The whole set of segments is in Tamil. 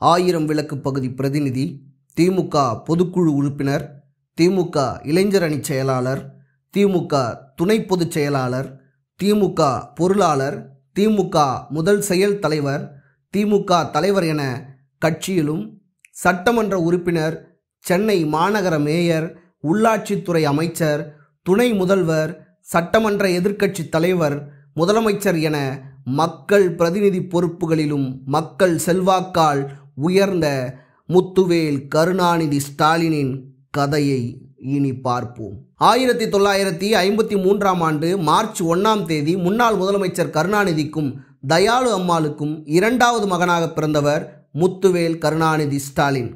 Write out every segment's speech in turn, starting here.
ஆயிரம் விளக்கு பகுதி பிரதிநிதி, திமுக பொதுக்குழு உறுப்பினர், திமுக இளைஞர் அணி செயலாளர், திமுக துணை பொதுச் செயலாளர், திமுக பொருளாளர், திமுக முதல் செயல் தலைவர், திமுக தலைவர் என கட்சியிலும் சட்டமன்ற உறுப்பினர், சென்னை மாநகர மேயர், உள்ளாட்சித்துறை அமைச்சர், துணை முதல்வர், சட்டமன்ற எதிர்க்கட்சி தலைவர், முதலமைச்சர் என மக்கள் பிரதிநிதி பொறுப்புகளிலும் மக்கள் செல்வாக்கால் உயர்ந்த முத்துவேல் கருணாநிதி ஸ்டாலினின் கதையை இனி பார்ப்போம். 1953ஆம் ஆண்டு மார்ச் 1ஆம் தேதி முன்னாள் முதலமைச்சர் கருணாநிதிக்கும் தயாளு அம்மாளுக்கும் இரண்டாவது மகனாக பிறந்தவர் முத்துவேல் கருணாநிதி ஸ்டாலின்.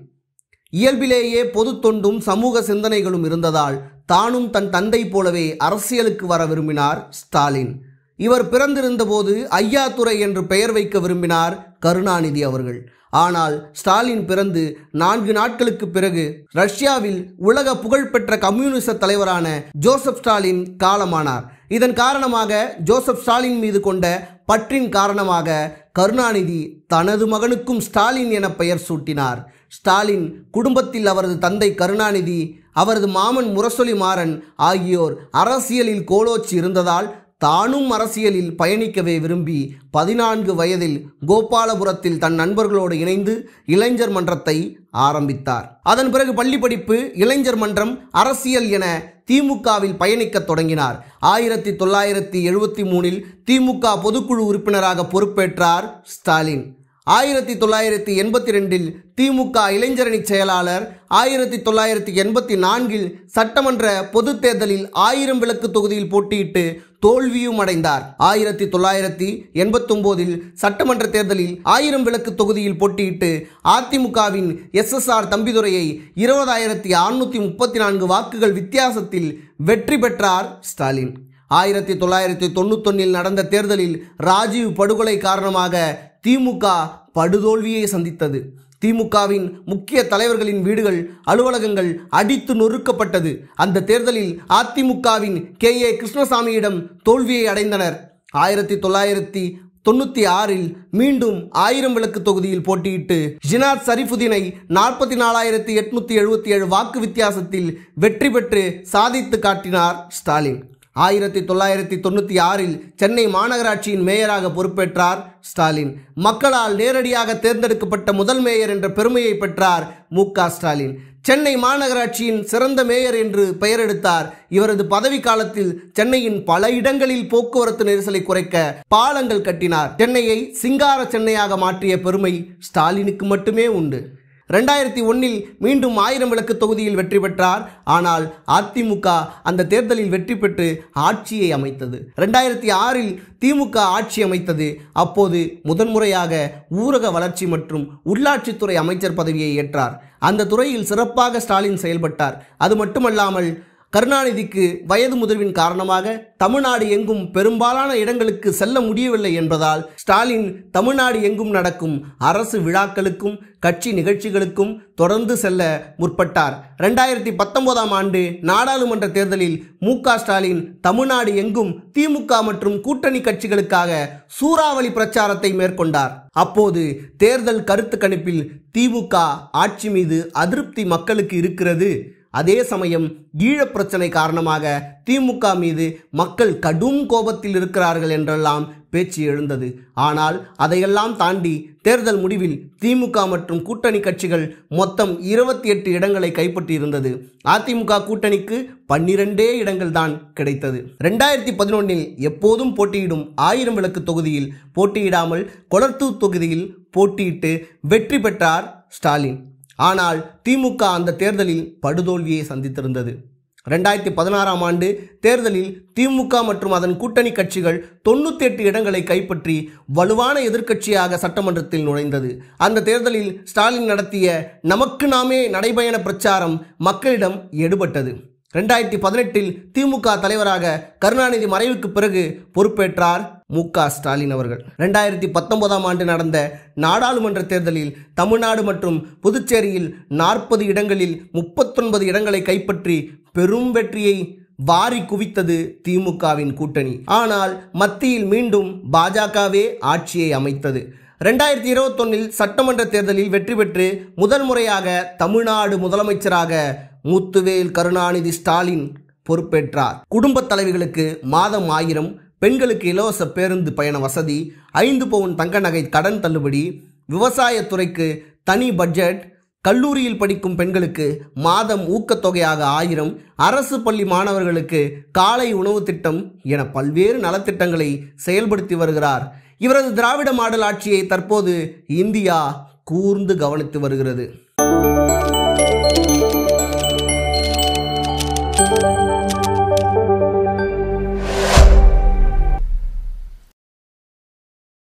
இயல்பிலேயே பொது தொண்டும் சமூக சிந்தனைகளும் இருந்ததால் தானும் தன் தந்தை போலவே அரசியலுக்கு வர விரும்பினார் ஸ்டாலின். இவர் பிறந்திருந்தபோது ஐயாத்துரை என்று பெயர் வைக்க விரும்பினார் கருணாநிதி அவர்கள். ஆனால் ஸ்டாலின் பிறந்து 4 நாட்களுக்கு பிறகு ரஷ்யாவில் உலக புகழ்பெற்ற கம்யூனிச தலைவரான ஜோசப் ஸ்டாலின் காலமானார். இதன் காரணமாக ஜோசப் ஸ்டாலின் மீது கொண்ட பற்றின் காரணமாக கருணாநிதி தனது மகனுக்கும் ஸ்டாலின் என பெயர் சூட்டினார். ஸ்டாலின் குடும்பத்தில் அவரது தந்தை கருணாநிதி, அவரது மாமன் முரசொலி மாறன் ஆகியோர் அரசியலில் கோலோச்சி இருந்ததால் தானும் அரசியலில் பயணிக்கவே விரும்பி 14 வயதில் கோபாலபுரத்தில் தன் நண்பர்களோடு இணைந்து இளைஞர் மன்றத்தை ஆரம்பித்தார். அதன் பிறகு பள்ளி படிப்பு, இளைஞர் மன்றம், அரசியல் என திமுகவில் பயணிக்க தொடங்கினார். 1973இல் திமுக பொதுக்குழு உறுப்பினராக பொறுப்பேற்றார் ஸ்டாலின். 1982இல் திமுக இளைஞரணி செயலாளர், 1984இல் சட்டமன்ற பொதுத் தேர்தலில் 1000 விளக்கு தொகுதியில் போட்டியிட்டு தோல்வியும் அடைந்தார். 1989இல் சட்டமன்ற தேர்தலில் 1000 விளக்கு தொகுதியில் போட்டியிட்டு அதிமுகவின் SSR தம்பிதுரையை 20,634 வாக்குகள் வித்தியாசத்தில் வெற்றி பெற்றார் ஸ்டாலின். 1991இல் நடந்த தேர்தலில் ராஜீவ் படுகொலை காரணமாக திமுக படுதோல்வியை சந்தித்தது. திமுகவின் முக்கிய தலைவர்களின் வீடுகள், அலுவலகங்கள் அடித்து நொறுக்கப்பட்டது. அந்த தேர்தலில் அதிமுகவின் KA கிருஷ்ணசாமியிடம் தோல்வியை அடைந்தனர். 1996இல் மீண்டும் 1000 விளக்கு தொகுதியில் போட்டியிட்டு ஜினாத் ஷரீஃபுதீனை 44,877 வாக்கு வித்தியாசத்தில் வெற்றி பெற்று சாதித்து காட்டினார் ஸ்டாலின். 1996இல் சென்னை மாநகராட்சியின் மேயராக பொறுப்பேற்றார் ஸ்டாலின். மக்களால் நேரடியாக தேர்ந்தெடுக்கப்பட்ட முதல் மேயர் என்ற பெருமையை பெற்றார் MK ஸ்டாலின். சென்னை மாநகராட்சியின் சிறந்த மேயர் என்று பெயர் எடுத்தார். இவரது பதவி காலத்தில் சென்னையின் பல இடங்களில் போக்குவரத்து நெரிசலை குறைக்க பாலங்கள் கட்டினார். சென்னையை சிங்கார சென்னையாக மாற்றிய பெருமை ஸ்டாலினுக்கு மட்டுமே உண்டு. 2001இல் மீண்டும் 1000 விளக்கு தொகுதியில் வெற்றி பெற்றார். ஆனால் அதிமுக அந்த தேர்தலில் வெற்றி பெற்று ஆட்சியை அமைத்தது. 2006இல் திமுக ஆட்சி அமைத்தது. அப்போது முதன்முறையாக ஊரக வளர்ச்சி மற்றும் உள்ளாட்சித்துறை அமைச்சர் பதவியை ஏற்றார். அந்த துறையில் சிறப்பாக ஸ்டாலின் செயல்பட்டார். அது மட்டுமல்லாமல் கருணாநிதிக்கு வயது முதிர்வின் காரணமாக தமிழ்நாடு எங்கும் பெரும்பாலான இடங்களுக்கு செல்ல முடியவில்லை என்பதால் ஸ்டாலின் தமிழ்நாடு எங்கும் நடக்கும் அரசு விழாக்களுக்கும் கட்சி நிகழ்ச்சிகளுக்கும் தொடர்ந்து செல்ல முற்பட்டார். 2019ஆம் ஆண்டு நாடாளுமன்ற தேர்தலில் MK ஸ்டாலின் தமிழ்நாடு எங்கும் திமுக மற்றும் கூட்டணி கட்சிகளுக்காக சூறாவளி பிரச்சாரத்தை மேற்கொண்டார். அப்போது தேர்தல் கருத்து கணிப்பில் திமுக ஆட்சி மீது அதிருப்தி மக்களுக்கு இருக்கிறது, அதே சமயம் ஈழப் பிரச்சனை காரணமாக திமுக மீது மக்கள் கடும் கோபத்தில் இருக்கிறார்கள் என்றெல்லாம் பேச்சு எழுந்தது. ஆனால் அதையெல்லாம் தாண்டி தேர்தல் முடிவில் திமுக மற்றும் கூட்டணி கட்சிகள் மொத்தம் 28 இடங்களை கைப்பற்றியிருந்தது. அதிமுக கூட்டணிக்கு 12 இடங்கள் தான் கிடைத்தது. 2011இல் எப்போதும் போட்டியிடும் 1000 விளக்கு தொகுதியில் போட்டியிடாமல் கொளத்தூர் தொகுதியில் போட்டியிட்டு வெற்றி பெற்றார் ஸ்டாலின். ஆனால் திமுக அந்த தேர்தலில் படுதோல்வியை சந்தித்திருந்தது. 2016ஆம் ஆண்டு தேர்தலில் திமுக மற்றும் அதன் கூட்டணி கட்சிகள் 98 இடங்களை கைப்பற்றி வலுவான எதிர்க்கட்சியாக சட்டமன்றத்தில் நுழைந்தது. அந்த தேர்தலில் ஸ்டாலின் நடத்திய நமக்கு நாமே நடைபயண பிரச்சாரம் மக்களிடம் எடுபட்டது. 2018இல் திமுக தலைவராக கருணாநிதி மறைவுக்கு பிறகு பொறுப்பேற்றார் MK ஸ்டாலின் அவர்கள். 2019ஆம் ஆண்டு நடந்த நாடாளுமன்ற தேர்தலில் தமிழ்நாடு மற்றும் புதுச்சேரியில் 40 இடங்களில் 39 இடங்களை கைப்பற்றி பெரும் வெற்றியை வாரி குவித்தது திமுகவின் கூட்டணி. ஆனால் மத்தியில் மீண்டும் பாஜகவே ஆட்சியை அமைத்தது. 2021 சட்டமன்ற தேர்தலில் வெற்றி பெற்று முதல் முறையாக தமிழ்நாடு முதலமைச்சராக முத்துவேல் கருணாநிதி ஸ்டாலின் பொறுப்பேற்றார். குடும்ப தலைவிகளுக்கு மாதம் 1000, பெண்களுக்கு இலவச பேருந்து பயண வசதி, 5 பவுன் தங்க நகை கடன் தள்ளுபடி, விவசாயத்துறைக்கு தனி பட்ஜெட், கல்லூரியில் படிக்கும் பெண்களுக்கு மாதம் ஊக்கத்தொகையாக 1000, அரசு பள்ளி மாணவர்களுக்கு காலை உணவு திட்டம் என பல்வேறு நலத்திட்டங்களை செயல்படுத்தி வருகிறார். இவரது திராவிட மாடல் ஆட்சியை தற்போது இந்தியா கூர்ந்து கவனித்து வருகிறது.